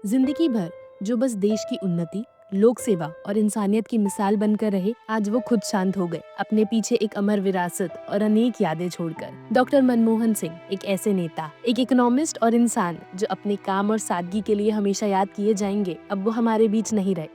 जिंदगी भर जो बस देश की उन्नति, लोक सेवा और इंसानियत की मिसाल बनकर रहे, आज वो खुद शांत हो गए, अपने पीछे एक अमर विरासत और अनेक यादें छोड़कर। डॉक्टर मनमोहन सिंह एक ऐसे नेता, एक इकोनॉमिस्ट और इंसान जो अपने काम और सादगी के लिए हमेशा याद किए जाएंगे। अब वो हमारे बीच नहीं रहे।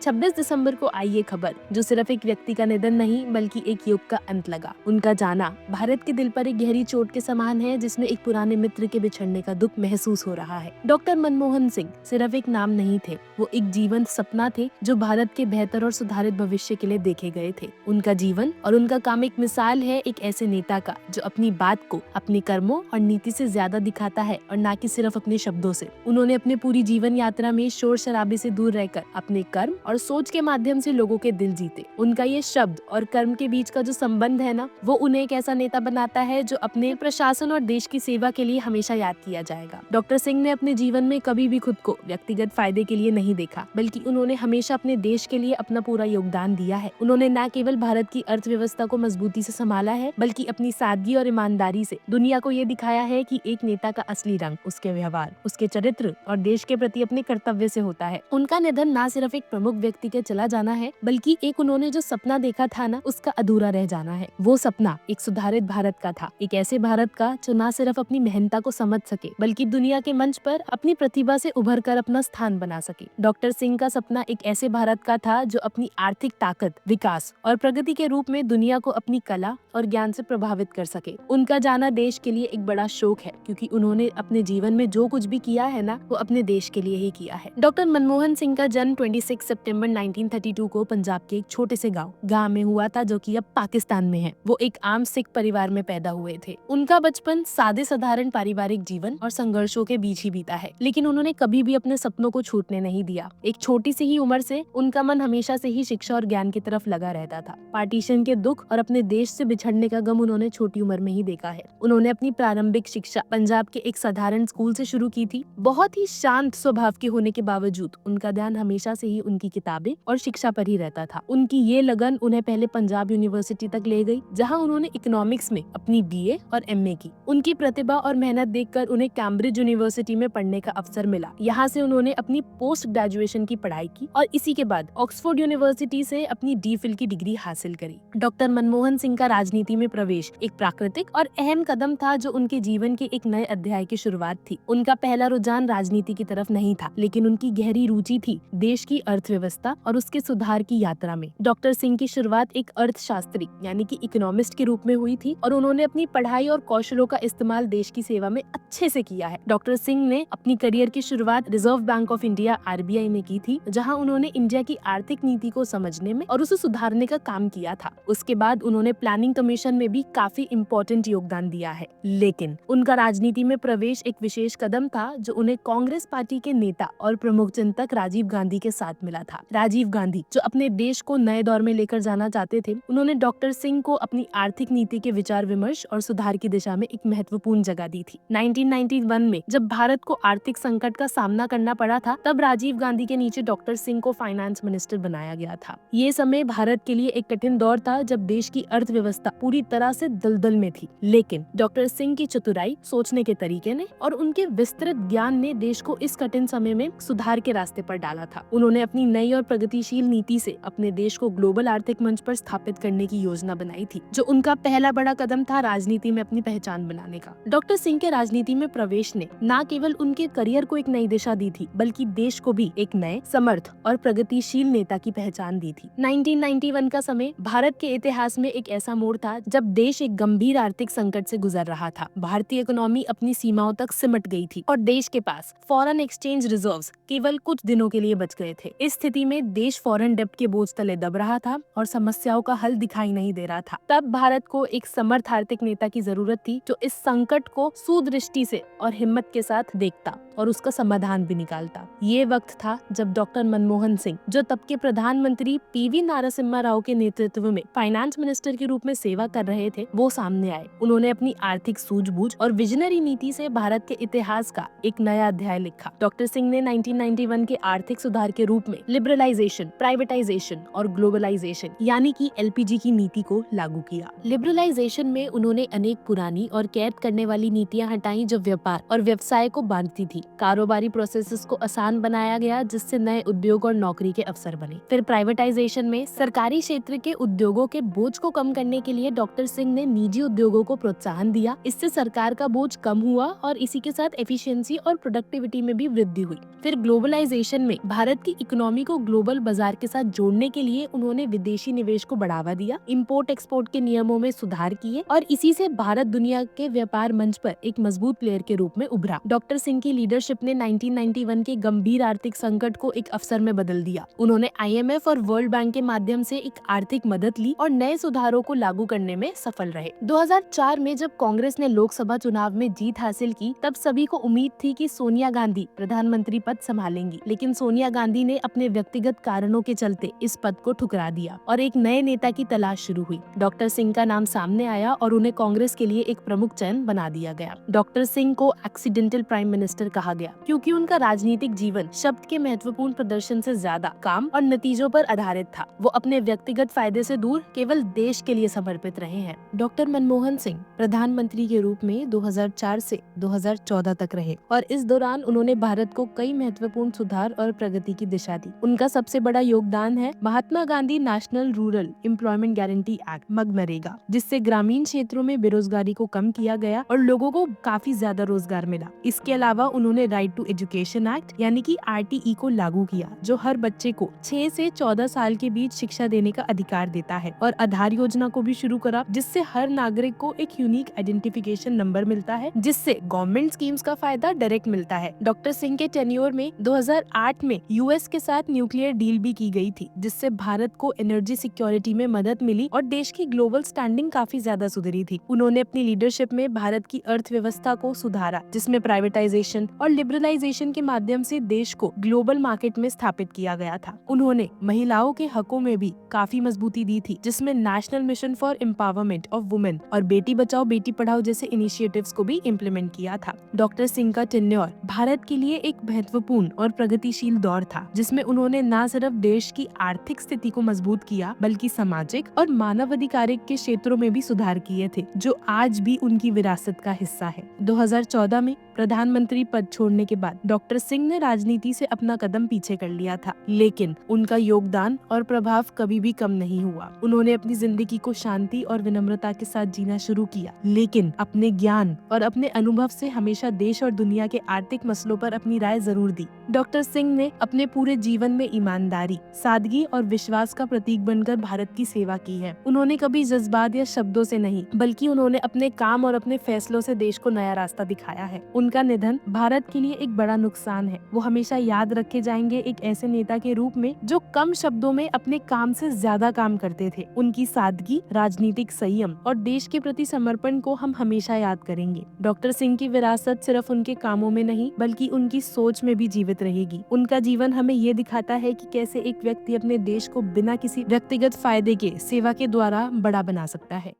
26 दिसंबर को आई ये खबर, जो सिर्फ एक व्यक्ति का निधन नहीं बल्कि एक युग का अंत लगा। उनका जाना भारत के दिल पर एक गहरी चोट के समान है, जिसमें एक पुराने मित्र के बिछड़ने का दुख महसूस हो रहा है। डॉक्टर मनमोहन सिंह सिर्फ एक नाम नहीं थे, वो एक जीवंत सपना थे जो भारत के बेहतर और सुधारित भविष्य के लिए देखे गए थे। उनका जीवन और उनका काम एक मिसाल है एक ऐसे नेता का जो अपनी बात को अपने कर्मों और नीति से ज्यादा दिखाता है, और न कि सिर्फ अपने शब्दों से। उन्होंने अपनी पूरी जीवन यात्रा में शोर शराबे से दूर रहकर अपने कर्म और सोच के माध्यम से लोगों के दिल जीते। उनका ये शब्द और कर्म के बीच का जो संबंध है ना, वो उन्हें एक ऐसा नेता बनाता है जो अपने प्रशासन और देश की सेवा के लिए हमेशा याद किया जाएगा। डॉक्टर सिंह ने अपने जीवन में कभी भी खुद को व्यक्तिगत फायदे के लिए नहीं देखा, बल्कि उन्होंने हमेशा अपने देश के लिए अपना पूरा योगदान दिया है। उन्होंने न केवल भारत की अर्थव्यवस्था को मजबूती से संभाला है, बल्कि अपनी सादगी और ईमानदारी से दुनिया को ये दिखाया है कि एक नेता का असली रंग उसके व्यवहार, उसके चरित्र और देश के प्रति अपने कर्तव्य से होता है। उनका निधन न सिर्फ एक प्रमुख व्यक्ति के चला जाना है, बल्कि एक उन्होंने जो सपना देखा था ना, उसका अधूरा रह जाना है। वो सपना एक सुधारित भारत का था, एक ऐसे भारत का जो न सिर्फ अपनी मेहनता को समझ सके, बल्कि दुनिया के मंच पर अपनी प्रतिभा से उभर कर अपना स्थान बना सके। डॉक्टर सिंह का सपना एक ऐसे भारत का था जो अपनी आर्थिक ताकत, विकास और प्रगति के रूप में दुनिया को अपनी कला और ज्ञान से प्रभावित कर सके। उनका जाना देश के लिए एक बड़ा शोक है, क्योंकि उन्होंने अपने जीवन में जो कुछ भी किया है ना, वो अपने देश के लिए ही किया है। डॉक्टर मनमोहन सिंह का जन्म 26 सितंबर 1932 को पंजाब के एक छोटे से गांव में हुआ था, जो कि अब पाकिस्तान में है। वो एक आम सिख परिवार में पैदा हुए थे। उनका बचपन सादे साधारण पारिवारिक जीवन और संघर्षों के बीच ही बीता है, लेकिन उन्होंने कभी भी अपने सपनों को छूटने नहीं दिया। एक छोटी सी ही उम्र से उनका मन हमेशा से ही शिक्षा और ज्ञान की तरफ लगा रहता था। पार्टीशन के दुख और अपने देश से बिछड़ने का गम उन्होंने छोटी उम्र में ही देखा है। उन्होंने अपनी प्रारंभिक शिक्षा पंजाब के एक साधारण स्कूल से शुरू की थी। बहुत ही शांत स्वभाव के होने के बावजूद उनका ध्यान हमेशा से ही उनकी किताबें और शिक्षा पर ही रहता था। उनकी ये लगन उन्हें पहले पंजाब यूनिवर्सिटी तक ले गई, जहां उन्होंने इकोनॉमिक्स में अपनी बीए और एमए की। उनकी प्रतिभा और मेहनत देखकर उन्हें कैम्ब्रिज यूनिवर्सिटी में पढ़ने का अवसर मिला। यहाँ से उन्होंने अपनी पोस्ट ग्रेजुएशन की पढ़ाई की और इसी के बाद ऑक्सफोर्ड यूनिवर्सिटी से अपनी डी.फिल की डिग्री हासिल करी। डॉक्टर मनमोहन सिंह का राजनीति में प्रवेश एक प्राकृतिक और अहम कदम था, जो उनके जीवन के एक नए अध्याय की शुरुआत थी। उनका पहला रुझान राजनीति की तरफ नहीं था, लेकिन उनकी गहरी रुचि थी देश की अर्थव्यवस्था और उसके सुधार की यात्रा में। डॉक्टर सिंह की शुरुआत एक अर्थशास्त्री यानी कि इकोनॉमिस्ट के रूप में हुई थी, और उन्होंने अपनी पढ़ाई और कौशलों का इस्तेमाल देश की सेवा में अच्छे से किया है। डॉक्टर सिंह ने अपनी करियर की शुरुआत reserve bank of India (RBI) में की थी, जहां उन्होंने इंडिया की आर्थिक नीति को समझने में और उसे सुधारने का काम किया था। उसके बाद उन्होंने प्लानिंग कमीशन में भी काफी इम्पोर्टेंट योगदान दिया है। लेकिन उनका राजनीति में प्रवेश एक विशेष कदम था, जो उन्हें कांग्रेस पार्टी के नेता और प्रमुख चिंतक राजीव गांधी के साथ मिला था। राजीव गांधी, जो अपने देश को नए दौर में लेकर जाना चाहते थे, उन्होंने डॉक्टर सिंह को अपनी आर्थिक नीति के विचार विमर्श और सुधार की दिशा में एक महत्वपूर्ण जगह दी थी। 1991 में जब भारत को आर्थिक संकट का सामना करना पड़ा था, तब राजीव गांधी के नीचे डॉक्टर सिंह को फाइनेंस मिनिस्टर बनाया गया था। ये समय भारत के लिए एक कठिन दौर था, जब देश की अर्थव्यवस्था पूरी तरह से दलदल में थी। लेकिन डॉक्टर सिंह की चतुराई, सोचने के तरीके ने और उनके विस्तृत ज्ञान ने देश को इस कठिन समय में सुधार के रास्ते पर डाला था। उन्होंने अपनी नई और प्रगतिशील नीति से अपने देश को ग्लोबल आर्थिक मंच पर स्थापित करने की योजना बनाई थी, जो उनका पहला बड़ा कदम था राजनीति में अपनी पहचान बनाने का। डॉक्टर सिंह के राजनीति में प्रवेश ने न केवल उनके करियर को एक नई दिशा दी थी, बल्कि देश को भी एक नए, समर्थ और प्रगतिशील नेता की पहचान दी थी। 1991 का समय भारत के इतिहास में एक ऐसा मोड़ था, जब देश एक गंभीर आर्थिक संकट से गुजर रहा था। भारतीय इकोनॉमी अपनी सीमाओं तक सिमट गई थी और देश के पास फॉरेन एक्सचेंज रिजर्व्स केवल कुछ दिनों के लिए बच गए थे। इस स्थिति में देश फॉरेन डेब्ट के बोझ तले दब रहा था और समस्याओं का हल दिखाई नहीं दे रहा था। तब भारत को एक समर्थ आर्थिक नेता की जरूरत थी, जो इस संकट को सुदृष्टि से और हिम्मत के साथ देखता और उसका समाधान भी निकालता। ये वक्त था जब डॉक्टर मनमोहन सिंह, जो तब के प्रधानमंत्री पीवी नरसिम्हा राव के नेतृत्व में फाइनेंस मिनिस्टर के रूप में सेवा कर रहे थे, वो सामने आए। उन्होंने अपनी आर्थिक सूझबूझ और विजनरी नीति से भारत के इतिहास का एक नया अध्याय लिखा। डॉक्टर सिंह ने 1991 के आर्थिक सुधार के रूप में लिबरलाइजेशन, प्राइवेटाइजेशन और ग्लोबलाइजेशन यानी कि LPG की नीति को लागू किया। लिबरलाइजेशन में उन्होंने अनेक पुरानी और कैद करने वाली नीतियां हटाई जो व्यापार और व्यवसाय को बांधती थी। कारोबारी प्रोसेसेस को आसान बनाया गया जिससे नए उद्योग और नौकरी के अवसर बने। फिर प्राइवेटाइजेशन में सरकारी क्षेत्र के उद्योगों के बोझ को कम करने के लिए डॉक्टर सिंह ने निजी उद्योगों को प्रोत्साहन दिया। इससे सरकार का बोझ कम हुआ और इसी के साथ एफिशिएंसी और प्रोडक्टिविटी में भी वृद्धि हुई। फिर ग्लोबलाइजेशन में भारत की इकोनॉमी को ग्लोबल बाजार के साथ जोड़ने के लिए उन्होंने विदेशी निवेश को बढ़ावा दिया, इंपोर्ट एक्सपोर्ट के नियमों में सुधार किए और इसी से भारत दुनिया के व्यापार मंच पर एक मजबूत प्लेयर के रूप में उभरा। डॉक्टर सिंह की लीडरशिप ने 1991 के गंभीर आर्थिक संकट को एक अवसर में बदल दिया। उन्होंने IMF और वर्ल्ड बैंक के माध्यम से एक आर्थिक मदद ली और नए सुधारों को लागू करने में सफल रहे। 2004 में जब कांग्रेस ने लोकसभा चुनाव में जीत हासिल की तब सभी को उम्मीद थी कि सोनिया गांधी प्रधानमंत्री पद संभालेंगी, लेकिन सोनिया गांधी ने अपने व्यक्तिगत कारणों के चलते इस पद को ठुकरा दिया और एक नए नेता की तलाश शुरू हुई। डॉक्टर सिंह का नाम सामने आया और उन्हें कांग्रेस के लिए एक प्रमुख चयन बना दिया गया। डॉक्टर सिंह को एक्सीडेंटल प्राइम मिनिस्टर कहा गया क्योंकि उनका राजनीतिक जीवन शब्द के महत्वपूर्ण प्रदर्शन से ज्यादा काम और नतीजों पर आधारित था। वो अपने व्यक्तिगत फायदे से दूर केवल देश के लिए समर्पित रहे हैं। डॉक्टर मनमोहन सिंह प्रधानमंत्री के रूप में 2004 से 2014 तक रहे और इस दौरान उन्होंने भारत को कई महत्वपूर्ण सुधार और प्रगति की दिशा दी। उनका सबसे बड़ा योगदान है Mahatma Gandhi national rural employment guarantee act MNREGA, जिससे ग्रामीण क्षेत्रों में बेरोजगारी को कम किया गया और लोगों को काफी ज्यादा रोजगार मिला। इसके अलावा उन्होंने राइट टू एजुकेशन एक्ट यानी कि RTE को लागू किया जो हर बच्चे को 6 से 14 साल के बीच शिक्षा देने का अधिकार देता है और आधार योजना को भी शुरू करा जिससे हर नागरिक को एक यूनिक आइडेंटिफिकेशन नंबर मिलता है जिससे गवर्नमेंट स्कीम्स का फायदा डायरेक्ट मिलता है। डॉक्टर सिंह के टेन्योर में 2008 में US के साथ न्यूक्लियर डील भी की गई थी जिससे भारत को एनर्जी सिक्योरिटी में मदद मिली और देश की ग्लोबल स्टैंडिंग काफी ज्यादा सुधरी थी। उन्होंने अपनी लीडरशिप में भारत की अर्थव्यवस्था को सुधारा जिसमें प्राइवेटाइजेशन और लिबरलाइजेशन के माध्यम से देश को ग्लोबल मार्केट में स्थापित किया गया था। उन्होंने महिलाओं के हकों में भी काफी मजबूती दी थी जिसमें national mission for empowerment of women और बेटी बचाओ बेटी पढ़ाओ जैसे इनिशिएटिव्स को भी इम्प्लीमेंट किया था। डॉक्टर सिंह का टेन्योर भारत के लिए एक महत्वपूर्ण और प्रगतिशील दौर था जिसमें उन्होंने न सिर्फ देश की आर्थिक स्थिति को मजबूत किया बल्कि सामाजिक और मानवाधिकारिक के क्षेत्रों में भी सुधार किए थे जो आज भी उनकी विरासत का हिस्सा है। 2014 में प्रधानमंत्री पद छोड़ने के बाद डॉक्टर सिंह ने राजनीति से अपना कदम पीछे कर लिया था, लेकिन उनका योगदान और प्रभाव कभी भी कम नहीं हुआ। उन्होंने अपनी जिंदगी को शांति और विनम्रता के साथ जीना शुरू किया, लेकिन अपने ज्ञान और अपने अनुभव से हमेशा देश और दुनिया के आर्थिक मसलों पर अपनी राय जरूर दी। डॉक्टर सिंह ने अपने पूरे जीवन में ईमानदारी, सादगी और विश्वास का प्रतीक बनकर भारत की सेवा की है। उन्होंने कभी जज्बात या शब्दों से नहीं बल्कि उन्होंने अपने काम और अपने फैसलों से देश को नया रास्ता दिखाया है। उनका निधन भारत के लिए एक बड़ा नुकसान है। वो हमेशा याद रखे जाएंगे एक ऐसे नेता के रूप में जो कम शब्दों में अपने काम से ज्यादा काम करते थे। उनकी सादगी, राजनीतिक संयम और देश के प्रति समर्पण को हम हमेशा याद करेंगे। डॉक्टर सिंह की विरासत सिर्फ उनके कामों में नहीं बल्कि उनकी सोच में भी जीवित रहेगी। उनका जीवन हमें ये दिखाता है कि कैसे एक व्यक्ति अपने देश को बिना किसी व्यक्तिगत फायदे के सेवा के द्वारा बड़ा बना सकता है।